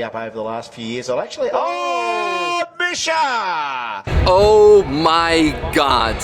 Up over the last few years. I'll actually... Oh, Misha! Oh my god.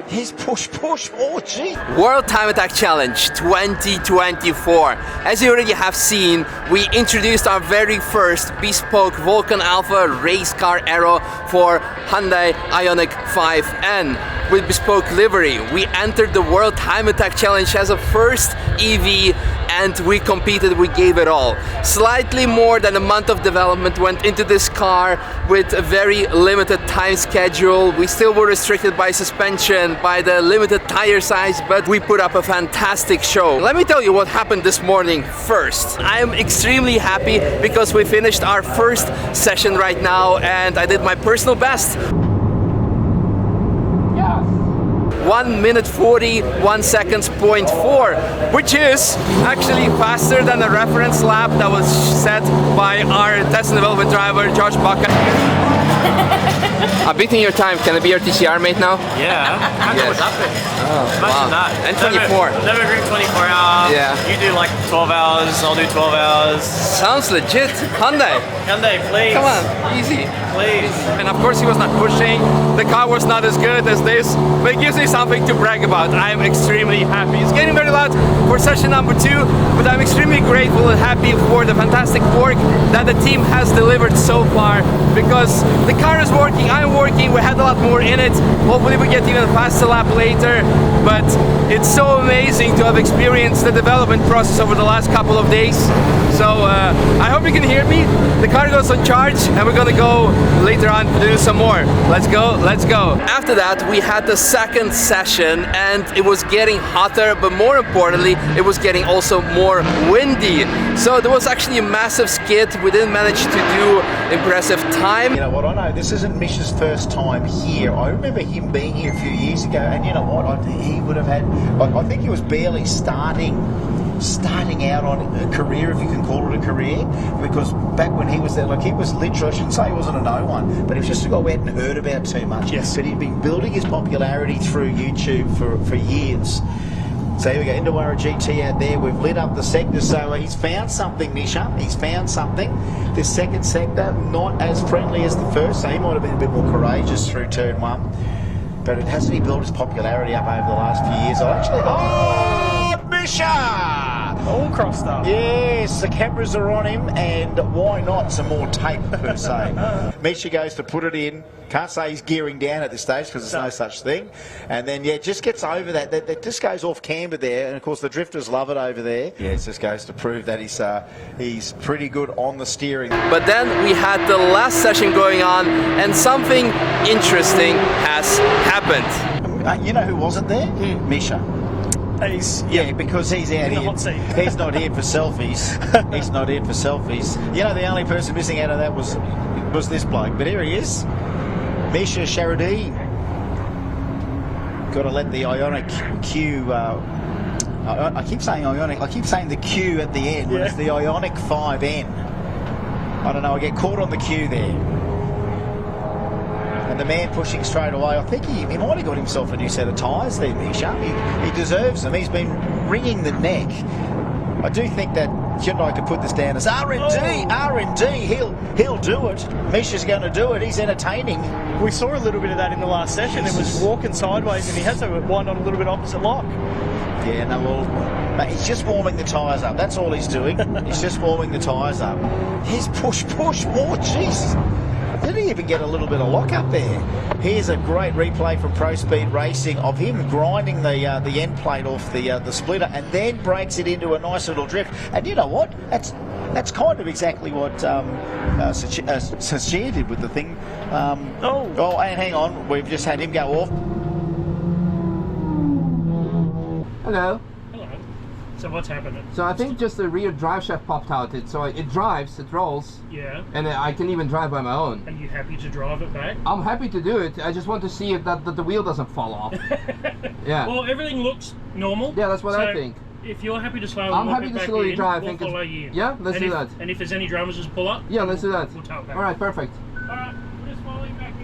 He's push. Oh, gee. World Time Attack Challenge 2024. As you already have seen, we introduced our very first bespoke Vulcan Alpha race car aero for Hyundai Ioniq 5N with bespoke livery. We entered the World Time Attack Challenge as a first EV and we competed, we gave it all. Slightly more than a month of development went into this car with a very limited time schedule. We still were restricted by suspension, by the limited tire size, but we put up a fantastic show. Let me tell you what happened this morning first. I am extremely happy because we finished our first session right now and I did my personal best. 1 minute 41 seconds, 0.4, which is actually faster than the reference lap that was set by our test and development driver, Josh Baca. I'm beating your time. Can I be your TCR mate now? Yeah, how yes. was that bit? Oh, wow. That. And 24. Never agreed 24 hours. Yeah. You do like 12 hours, I'll do 12 hours. Sounds legit. Hyundai. Hyundai, please. Come on, easy. Please. And of course he was not pushing. The car was not as good as this, but it gives me something to brag about. I'm extremely happy. It's getting very loud for session number 2, but I'm extremely grateful and happy for the fantastic work that the team has delivered so far, because the car is working, I'm working, we had a lot more in it. Hopefully we get even a faster lap later, but it's so amazing to have experienced the development process over the last couple of days. So I hope you can hear me. The car goes on charge and we're gonna go later on to do some more. Let's go, let's go. After that we had the second session and it was getting hotter, but more importantly it was getting also more windy. So there was actually a massive skid. We didn't manage to do impressive time. You know what, I know this isn't Misha's first time here. I remember him being here a few years ago, and you know what, he would have had, I think he was barely starting out on a career, if you can call it a career, because back when he was there, like he was literally, I shouldn't say he wasn't a no one, but he was just a guy we hadn't heard about too much. Yes. But he'd been building his popularity through YouTube for years. So here we go, Indawara GT out there, we've lit up the sector, so he's found something, Misha, he's found something. This second sector, not as friendly as the first, so he might have been a bit more courageous through turn 1, but it hasn't he built his popularity up over the last few years. I'll actually, oh, Misha! All crossed up. Yes, the cameras are on him, and why not some more tape per se. Misha goes to put it in. Can't say he's gearing down at this stage because there's no such thing. And then, yeah, just gets over that just goes off camber there, and of course the drifters love it over there. Yeah, it just goes to prove that he's pretty good on the steering. But then we had the last session going on and something interesting has happened. You know who wasn't there? Misha. Yeah, because he's out here. He's not here for selfies. He's not here for selfies. You know, the only person missing out of that was this bloke. But here he is, Misha Charoudin. Got to let the Ioniq Q. I keep saying Ioniq. I keep saying the Q at the end. When it's the Ioniq 5N. I don't know. I get caught on the Q there. And the man pushing straight away, I think he might have got himself a new set of tyres there, Misha. He deserves them. He's been wringing the neck. I do think that Hyundai could put this down as R&D. R&D, he'll do it. Misha's going to do it. He's entertaining. We saw a little bit of that in the last session. It was walking sideways and he has to wind on a little bit opposite lock. Yeah, no, well, mate, he's just warming the tyres up. That's all he's doing. He's just warming the tyres up. He's push. Oh, jeez. Did he even get a little bit of lock up there? Here's a great replay from Pro Speed Racing of him grinding the end plate off the splitter and then breaks it into a nice little drift. And you know what? That's kind of exactly what Sashir did with the thing. Oh, and hang on, we've just had him go off. Hello. So what's happening? So I think just the rear drive shaft popped out. So it drives, it rolls. Yeah. And I can even drive by my own. Are you happy to drive it back? I'm happy to do it. I just want to see if that the wheel doesn't fall off. Yeah. Well, everything looks normal. Yeah, that's what I think. If you're happy to slowly I'm happy to slowly drive. We'll follow you. Yeah, let's do that. And if there's any dramas, just pull up. Yeah, let's do that. We'll talk back. All right, perfect. All right, we'll just follow you back in.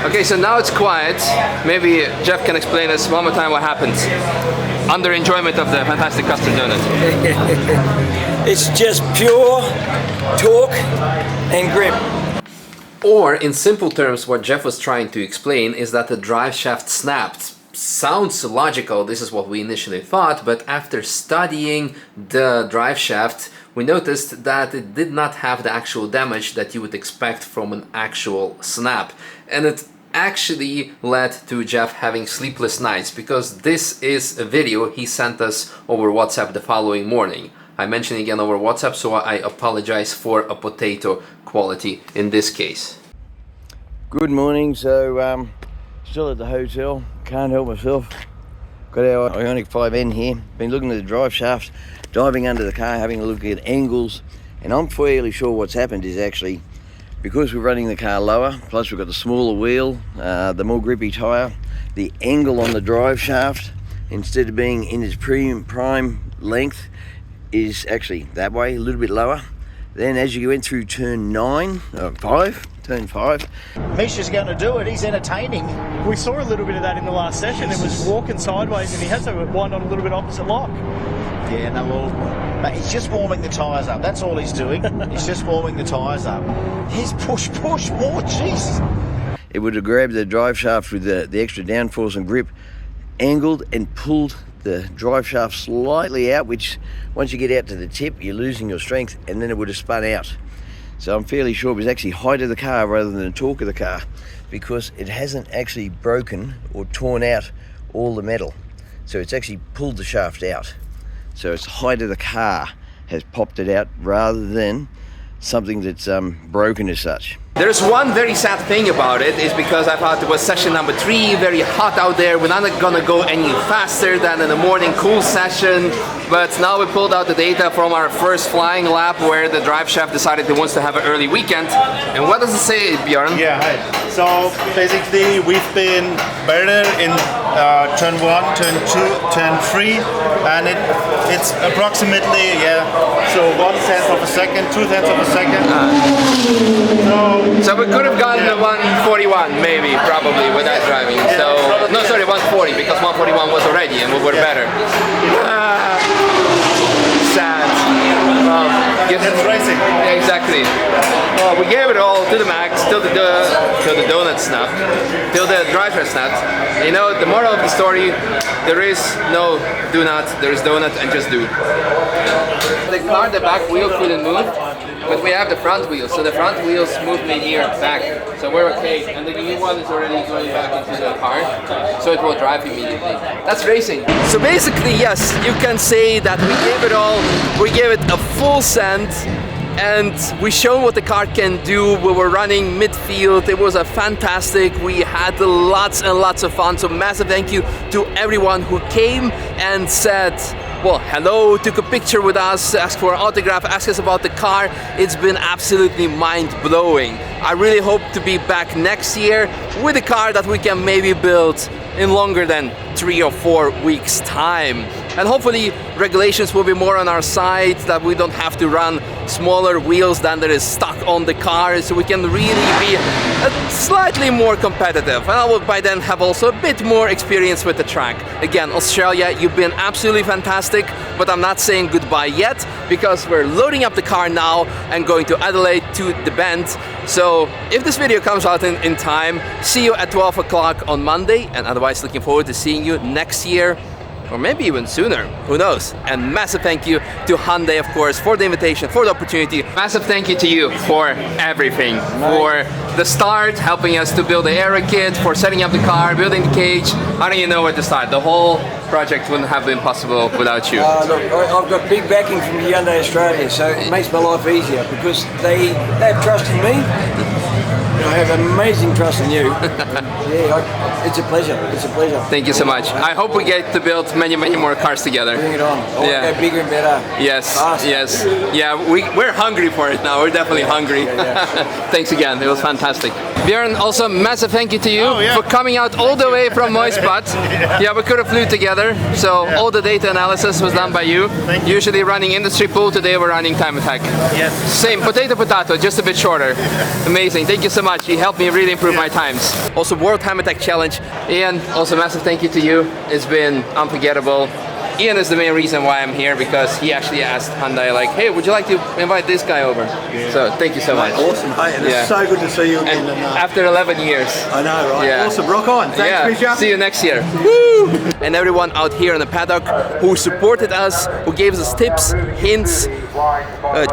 Okay, so now it's quiet. Maybe Jeff can explain us one more time what happened. under enjoyment of the fantastic custard donut? It's just pure torque and grip. Or, in simple terms, what Jeff was trying to explain is that the drive shaft snapped. Sounds logical, this is what we initially thought, but after studying the drive shaft, we noticed that it did not have the actual damage that you would expect from an actual snap. And it actually led to Jeff having sleepless nights, because this is a video he sent us over WhatsApp the following morning. I mentioned again over WhatsApp, so I apologize for a potato quality in this case. Good morning. So still at the hotel, can't help myself. Got our Ionic 5N here. Been looking at the drive shaft, diving under the car, having a look at angles, and I'm fairly sure what's happened is actually because we're running the car lower, plus we've got the smaller wheel, the more grippy tyre, the angle on the drive shaft, instead of being in its prime length, is actually that way, a little bit lower. Then as you went through turn 5, Misha's going to do it. He's entertaining. We saw a little bit of that in the last session. It was walking sideways and he had to wind on a little bit opposite lock. Yeah, no, well, mate, he's just warming the tyres up. That's all he's doing. He's just warming the tyres up. He's push more, jeez. it would have grabbed the drive shaft with the extra downforce and grip, angled and pulled the drive shaft slightly out, which once you get out to the tip, you're losing your strength, and then it would have spun out. So I'm fairly sure it was actually height of the car rather than the torque of the car, because it hasn't actually broken or torn out all the metal. So it's actually pulled the shaft out. So it's height of the car has popped it out rather than something that's broken as such. There's one very sad thing about it, is because I thought it was session number 3, very hot out there, we're not gonna go any faster than in the morning cool session, but now we pulled out the data from our first flying lap where the drive shaft decided it wants to have an early weekend. And what does it say, Bjorn? Yeah, hi. So basically we've been better in turn 1, turn 2, turn 3, and it's approximately, so 1/10 of a second, 2/10 of a second. So we could have gotten the 141 maybe, probably, without driving. So, no, sorry, 140, because 141 was already and we were better. Sad. That's racing. Yeah, exactly. Well, we gave it all to the max, till the donut snap, till the driver snapped. You know, the moral of the story, there is no do not, there is donut and just do. The car, the back wheel couldn't move, but we have the front wheels, so the front wheels moved linear back, so we're okay. And the new one is already going back into the car, so it will drive immediately. That's racing. So basically, yes, you can say that we gave it all, we gave it a full send, and we showed what the car can do. We were running midfield, it was a fantastic, we had lots and lots of fun, so massive thank you to everyone who came and said, well, hello, took a picture with us, asked for an autograph, asked us about the car. It's been absolutely mind-blowing. I really hope to be back next year with a car that we can maybe build in longer than 3 or 4 weeks' time. And hopefully regulations will be more on our side, that we don't have to run smaller wheels than there is stock on the car, so we can really be slightly more competitive. And I will by then have also a bit more experience with the track. Again, Australia, you've been absolutely fantastic, but I'm not saying goodbye yet, because we're loading up the car now and going to Adelaide to the Bend. So if this video comes out in time, see you at 12 o'clock on Monday, and otherwise looking forward to seeing you next year, or maybe even sooner, who knows. And massive thank you to Hyundai, of course, for the invitation, for the opportunity. Massive thank you to you for everything, for the start, helping us to build the aero kit, for setting up the car, building the cage. I don't even know where to start. The whole project wouldn't have been possible without you. Look, I've got big backing from Hyundai Australia, so it makes my life easier, because they have trust in me. I have amazing trust in you. Yeah, it's a pleasure. It's a pleasure. Thank you so much. I hope we get to build many, many more cars together. Bring it on. I want to go bigger and better. Yes, Faster. yes. Yeah, we're hungry for it now. We're definitely hungry. Thanks again. It was fantastic. Björn, also massive thank you to you for coming out all the way from Moispad. Yeah, we could have flew together. So all the data analysis was done by you. Usually running industry pool, today we're running time attack. Yes. Same, potato, just a bit shorter. Amazing, thank you so much. You helped me really improve my times. Also World Time Attack Challenge. Ian, also massive thank you to you. It's been unforgettable. Ian is the main reason why I'm here, because he actually asked Hyundai like, hey, would you like to invite this guy over? So thank you so much. Awesome, mate, and Yeah. it's so good to see you again. And after 11 years. I know, right? Yeah. Awesome, rock on. Thanks, Misha. See you next year. Woo! And everyone out here in the paddock who supported us, who gave us tips, hints.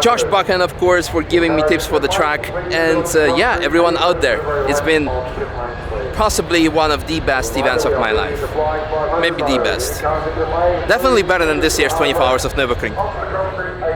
Josh Buchan, of course, for giving me tips for the track. And yeah, everyone out there. It's been possibly one of the best events of my life. Maybe the best. Definitely better than this year's 24 Hours of Nürburgring.